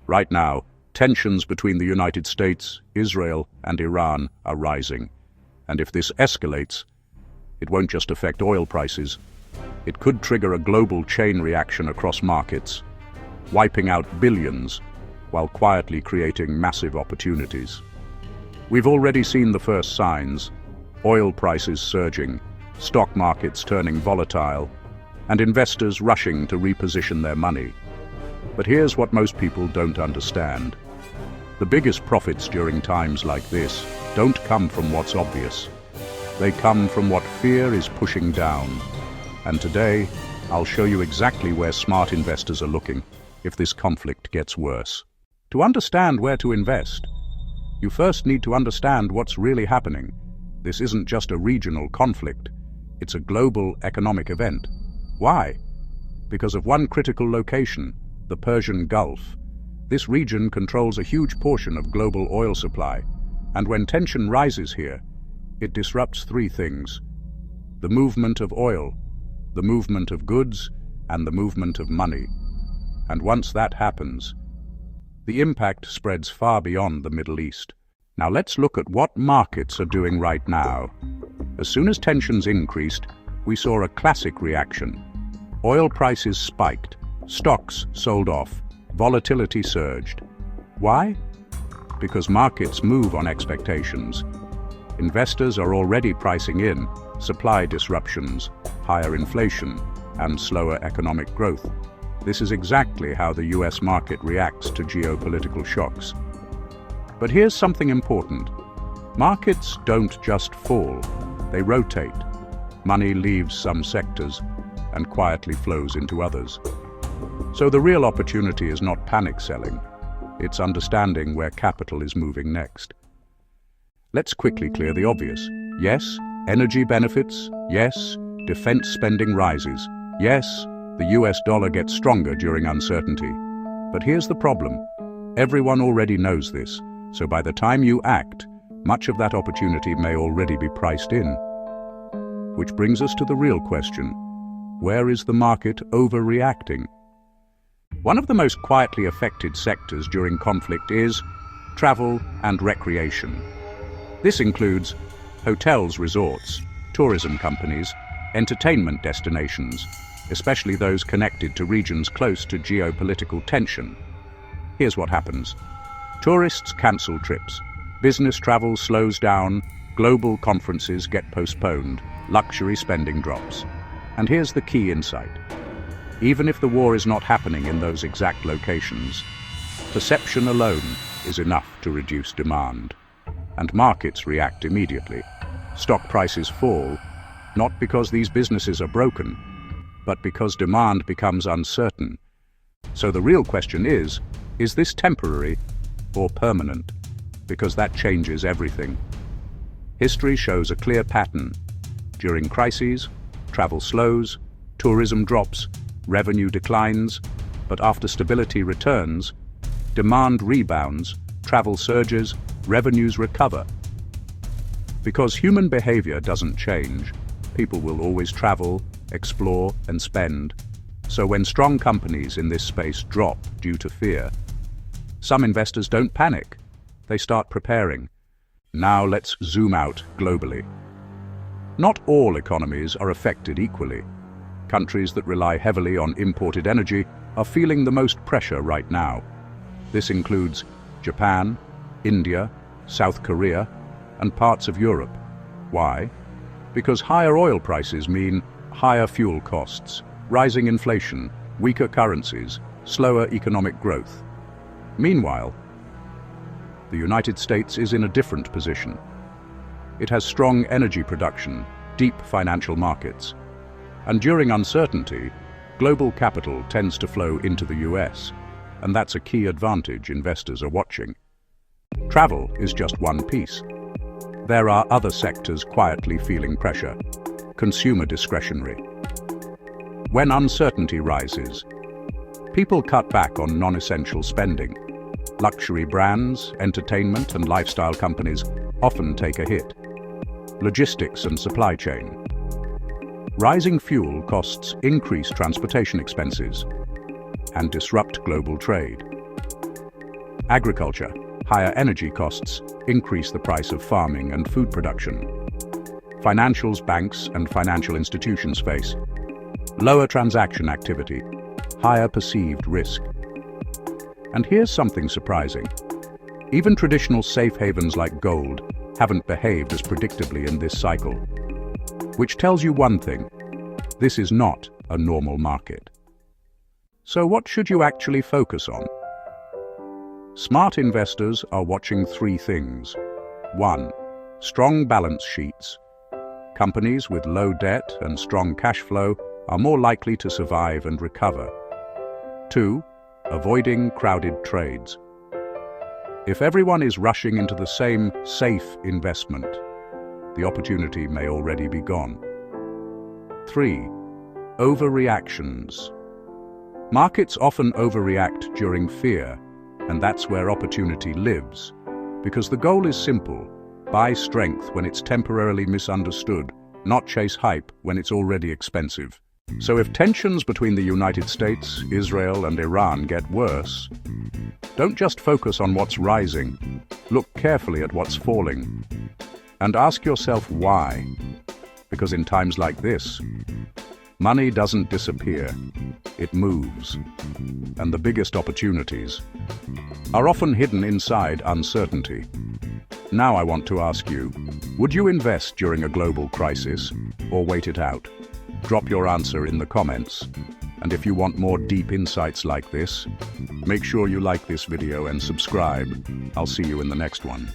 Right now, tensions between the United States, Israel, and Iran are rising. And if this escalates, it won't just affect oil prices. It could trigger a global chain reaction across markets, wiping out billions while quietly creating massive opportunities. We've already seen the first signs: oil prices surging, stock markets turning volatile, and investors rushing to reposition their money. But here's what most people don't understand. The biggest profits during times like this don't come from what's obvious. They come from what fear is pushing down. And today, I'll show you exactly where smart investors are looking if this conflict gets worse. To understand where to invest, you first need to understand what's really happening. This isn't just a regional conflict. It's a global economic event. Why? Because of one critical location, the Persian Gulf. This region controls a huge portion of global oil supply, and when tension rises here, it disrupts three things: the movement of oil, the movement of goods, and the movement of money. And once that happens, the impact spreads far beyond the Middle East. Now let's look at what markets are doing right now. As soon as tensions increased, we saw a classic reaction. Oil prices spiked, stocks sold off, volatility surged. Why? Because markets move on expectations. Investors are already pricing in supply disruptions, higher inflation, and slower economic growth. This is exactly how the US market reacts to geopolitical shocks. But here's something important. Markets don't just fall, they rotate. Money leaves some sectors and quietly flows into others. So the real opportunity is not panic selling, it's understanding where capital is moving next. Let's quickly clear the obvious. Yes, energy benefits. Yes, defense spending rises. Yes, the US dollar gets stronger during uncertainty. But here's the problem. Everyone already knows this, so by the time you act, much of that opportunity may already be priced in. Which brings us to the real question. Where is the market overreacting? One of the most quietly affected sectors during conflict is travel and recreation. This includes hotels, resorts, tourism companies, entertainment destinations, especially those connected to regions close to geopolitical tension. Here's what happens. Tourists cancel trips, business travel slows down, global conferences get postponed, luxury spending drops. And here's the key insight. Even if the war is not happening in those exact locations, perception alone is enough to reduce demand. And markets react immediately. Stock prices fall, not because these businesses are broken, but because demand becomes uncertain. So the real question is this temporary or permanent? Because that changes everything. History shows a clear pattern. During crises, travel slows, tourism drops, revenue declines, but after stability returns, demand rebounds, travel surges, revenues recover. Because human behavior doesn't change, people will always travel, explore, and spend. So when strong companies in this space drop due to fear, some investors don't panic. They start preparing. Now let's zoom out globally. Not all economies are affected equally. Countries that rely heavily on imported energy are feeling the most pressure right now. This includes Japan, India, South Korea, and parts of Europe. Why? Because higher oil prices mean higher fuel costs, rising inflation, weaker currencies, slower economic growth. Meanwhile, the United States is in a different position. It has strong energy production, deep financial markets, and during uncertainty, global capital tends to flow into the US, and that's a key advantage investors are watching. Travel is just one piece. There are other sectors quietly feeling pressure. Consumer discretionary. When uncertainty rises, people cut back on non-essential spending. Luxury brands, entertainment, and lifestyle companies often take a hit. Logistics and supply chain. Rising fuel costs increase transportation expenses and disrupt global trade. Agriculture. Higher energy costs increase the price of farming and food production. Financials, banks, and financial institutions face lower transaction activity, higher perceived risk. And here's something surprising. Even traditional safe havens like gold haven't behaved as predictably in this cycle, which tells you one thing: this is not a normal market. So what should you actually focus on? Smart investors are watching three things. 1. Strong balance sheets. Companies with low debt and strong cash flow are more likely to survive and recover. 2. Avoiding crowded trades. If everyone is rushing into the same safe investment, the opportunity may already be gone. 3. Overreactions. Markets often overreact during fear, and that's where opportunity lives, because the goal is simple: buy strength when it's temporarily misunderstood, not chase hype when it's already expensive. So if tensions between the United States, Israel, and Iran get worse, don't just focus on what's rising. Look carefully at what's falling. And ask yourself why. Because in times like this, money doesn't disappear, it moves. And the biggest opportunities are often hidden inside uncertainty. Now I want to ask you, would you invest during a global crisis or wait it out? Drop your answer in the comments. And if you want more deep insights like this, make sure you like this video and subscribe. I'll see you in the next one.